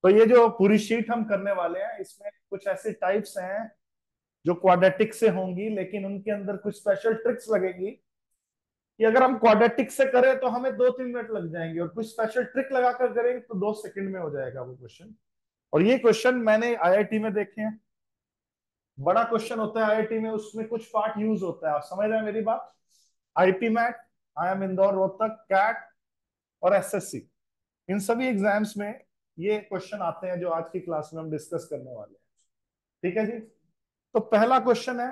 तो ये जो पूरी शीट हम करने वाले हैं इसमें कुछ ऐसे टाइप्स हैं जो क्वाड्रेटिक से होंगी, लेकिन उनके अंदर कुछ स्पेशल ट्रिक्स लगेंगी कि अगर हम क्वाड्रेटिक से करें तो हमें 2-3 मिनट लग जाएंगे, और कुछ स्पेशल ट्रिक लगाकर करेंगे तो 2 सेकंड में हो जाएगा वो क्वेश्चन। और ये क्वेश्चन मैंने आईआईटी में देखे हैं। बड़ा क्वेश्चन होता है आईआईटी में, उसमें कुछ पार्ट यूज होता है, आप समझ रहे हैं मेरी बात। IPMAT, IIM Indore Rohtak, CAT और एसएससी, इन सभी एग्जाम्स में ये क्वेश्चन आते हैं जो आज की क्लास में हम डिस्कस करने वाले हैं। ठीक है जी। तो पहला क्वेश्चन है,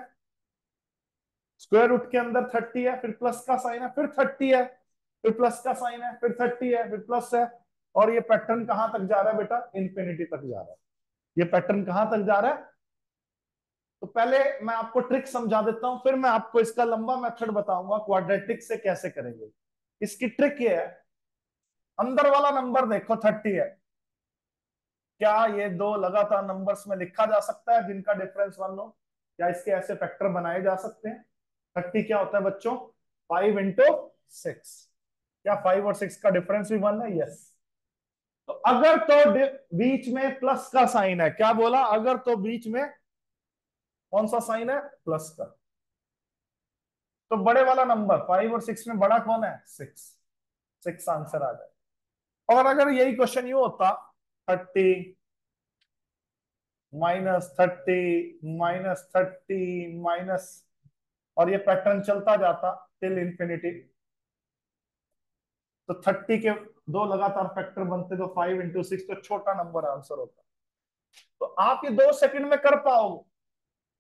स्क्वायर रूट के अंदर 30 है, फिर प्लस का साइन है, फिर 30 है, फिर प्लस का साइन है, फिर 30 है, फिर प्लस है। और ये पैटर्न कहां तक जा रहा है बेटा? इंफिनिटी तक जा रहा है। ये पैटर्न कहां तक जा रहा है? तो पहले मैं आपको ट्रिक समझा देता हूं, फिर मैं आपको इसका लंबा मेथड बताऊंगा क्वाड्रेटिक से कैसे करेंगे। इसकी ट्रिक ये है, अंदर वाला नंबर देखो 30 है, क्या ये दो लगातार नंबर्स में लिखा जा सकता है जिनका डिफरेंस 1 हो? क्या इसके ऐसे फैक्टर बनाए जा सकते हैं? 30 क्या होता है बच्चों? 5 × 6। क्या 5 और 6 का डिफरेंस भी 1 है? यस। तो अगर तो बीच में प्लस का साइन है, क्या बोला? अगर तो बीच में कौन सा साइन है? प्लस का। तो बड़े वाला नंबर 5 और 6 में बड़ा कौन है? 6। 6 आंसर आ जाए। और अगर यही क्वेश्चन यू होता, 30 -30 माइनस, और ये पैटर्न चलता जाता टिल इंफिनिटी, तो 30 के दो लगातार फैक्टर बनते तो 5 × 6, तो छोटा नंबर आंसर होता। तो आप ये 2 सेकंड में कर पाओगे,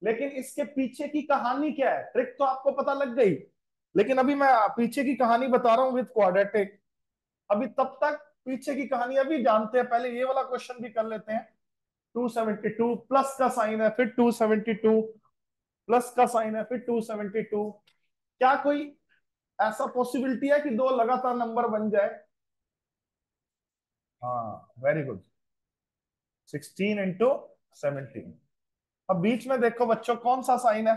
लेकिन इसके पीछे की कहानी क्या है? ट्रिक तो आपको पता लग गई, लेकिन अभी मैं पीछे की कहानी बता रहा हूं विद क्वाड्रेटिक। अभी तब तक पीछे की कहानी अभी जानते हैं, पहले ये वाला क्वेश्चन भी कर लेते हैं। 272 प्लस का साइन है, फिर 272 प्लस का साइन है, फिर 272। क्या कोई ऐसा पॉसिबिलिटी है कि दो लगातार नंबर बन जाए? हाँ, वेरी गुड। 16 × 17। अब बीच में देखो बच्चों कौन सा साइन है?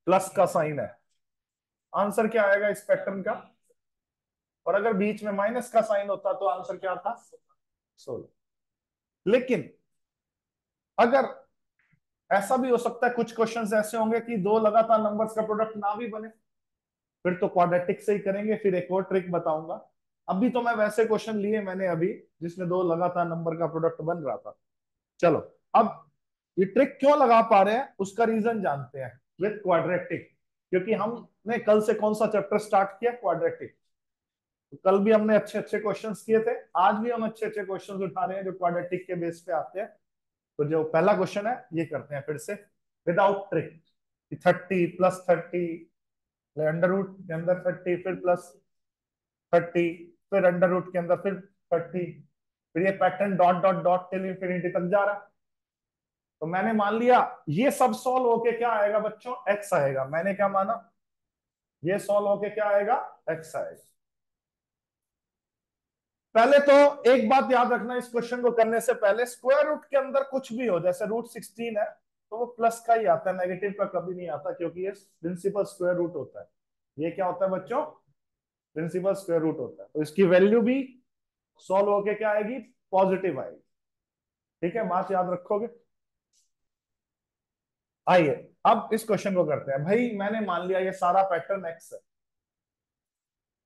प्लस का साइन है। आंसर क्या आएगा इस पैटर्न का? और अगर बीच में माइनस का साइन होता तो आंसर क्या था? 16। लेकिन अगर ऐसा भी हो सकता है, कुछ क्वेश्चंस ऐसे होंगे कि दो लगातार नंबर्स का प्रोडक्ट ना भी बने, फिर तो क्वाड्रेटिक से ही करेंगे। फिर एक और ट्रिक बताऊंगा। अभी तो मैं वैसे क्वेश्चन लिए मैंने अभी जिसमें दो लगातार नंबर का प्रोडक्ट बन रहा था। चलो, अब ये ट्रिक क्यों लगा पा रहे हैं उसका रीजन जानते हैं विद क्वाड्रेटिक। क्योंकि हमने कल से कौन सा चैप्टर स्टार्ट किया? क्वाड्रेटिक। तो कल भी हमने अच्छे अच्छे क्वेश्चंस किए थे, आज भी हम अच्छे अच्छे क्वेश्चंस उठा रहे हैं जो क्वाड्रेटिक के बेस पे आते हैं। तो जो पहला क्वेश्चन है ये करते हैं फिर से without trick. 30 plus 30, under root के अंदर 30, फिर प्लस 30, फिर अंडर रूट के अंदर फिर 30, फिर ये pattern dot dot dot till infinity तक जा रहा है। तो मैंने मान लिया ये सब सॉल्व होके क्या आएगा बच्चों? एक्स आएगा। मैंने क्या माना? ये सॉल्व होके क्या आएगा? एक्स आएगा। पहले तो एक बात याद रखना, इस क्वेश्चन को करने से पहले स्क्वायर रूट के अंदर कुछ भी हो, जैसे √16 है तो वो प्लस का ही आता है, नेगेटिव का कभी नहीं आता, क्योंकि ये प्रिंसिपल स्क्वायर रूट होता है। ये क्या होता है बच्चों? प्रिंसिपल स्क्वायर रूट होता है। तो इसकी वैल्यू भी सॉल्व होके क्या आएगी? पॉजिटिव आएगी। ठीक है, बात याद रखोगे। आइए अब इस क्वेश्चन को करते हैं। भाई मैंने मान लिया ये सारा पैटर्न एक्स है,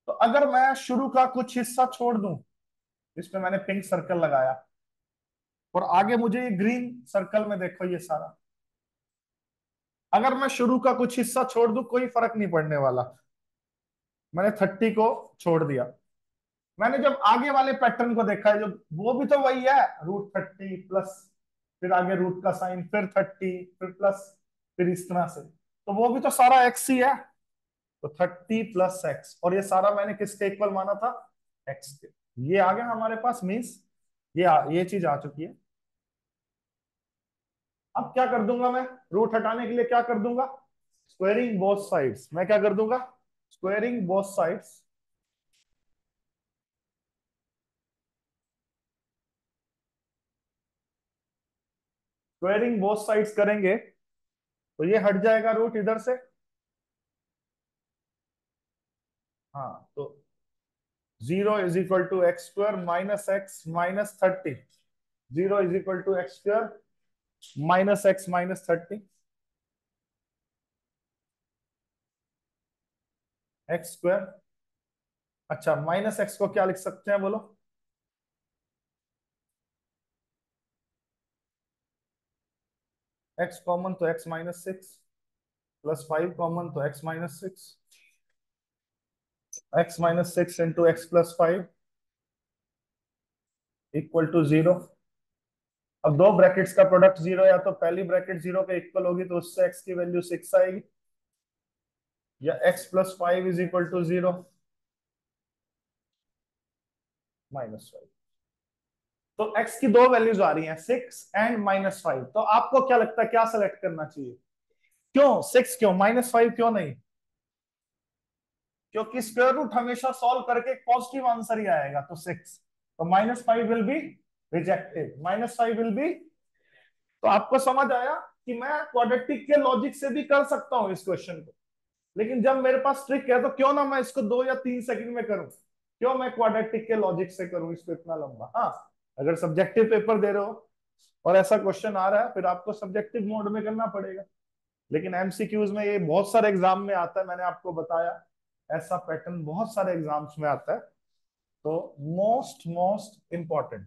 तो अगर मैं शुरू का कुछ हिस्सा छोड़ दूं, इसमें मैंने पिंक सर्कल लगाया, और आगे मुझे ये ग्रीन सर्कल में देखो ये सारा, अगर मैं शुरू का कुछ हिस्सा छोड़ दूं कोई फर्क नहीं पड़ने वाला। मैंने 30 को छोड़ दिया। मैंने जब आगे वाले पैटर्न को देखा है, जो वो भी तो वही है, √30 प्लस, फिर आगे रूट का साइन, फिर 30, फिर प्लस, फिर इस तरह से, तो वो भी तो सारा एक्स ही है। तो 30 प्लस एक्स, और ये सारा मैंने किसके इक्वल माना था? एक्स के। ये आ गया हमारे पास, मीन्स ये चीज आ चुकी है। अब क्या कर दूंगा मैं? रूट हटाने के लिए क्या कर दूंगा? Squaring both sides. मैं क्या कर दूंगा? Squaring both sides. Squaring both sides करेंगे तो ये हट जाएगा रूट इधर से। हाँ, तो 0 is equal to x square minus x minus 30। 0 is equal to x square minus x minus 30। X square, अच्छा माइनस एक्स को क्या लिख सकते हैं बोलो? एक्स कॉमन तो एक्स माइनस 6, प्लस 5 कॉमन तो x minus 6, x minus 6 into x plus 5 equal to 0। अब दो ब्रैकेट्स का प्रोडक्ट 0, या तो पहली ब्रैकेट 0 के इक्वल होगी तो उससे एक्स की वैल्यू 6 आएगी, या x plus 5 is equal to 0 minus 5। तो x की दो वैल्यूज आ रही हैं, 6 एंड माइनस 5। तो आपको क्या लगता है क्या सेलेक्ट करना चाहिए? क्यों 6, क्यों माइनस 5 क्यों नहीं? क्योंकि स्क्वायर रूट हमेशा सॉल्व करके पॉजिटिव आंसर ही आएगा, तो 6। तो minus 5 will be rejected, minus 5 will be. तो आपको समझ आया कि मैं क्वाड्रेटिक के लॉजिक से भी कर सकता हूं इस क्वेश्चन को, लेकिन जब मेरे पास ट्रिक है तो क्यों ना मैं इसको 2 या 3 सेकंड में करूं, क्यों मैं क्वाड्रेटिक के लॉजिक से करूं इसको इतना लंबा। हाँ, अगर सब्जेक्टिव पेपर दे रहे हो और ऐसा क्वेश्चन आ रहा है फिर आपको सब्जेक्टिव मोड में करना पड़ेगा, लेकिन एमसीक्यूज में ये बहुत सारे एग्जाम में आता है, मैंने आपको बताया ऐसा पैटर्न बहुत सारे एग्जाम्स में आता है। तो मोस्ट मोस्ट इंपॉर्टेंट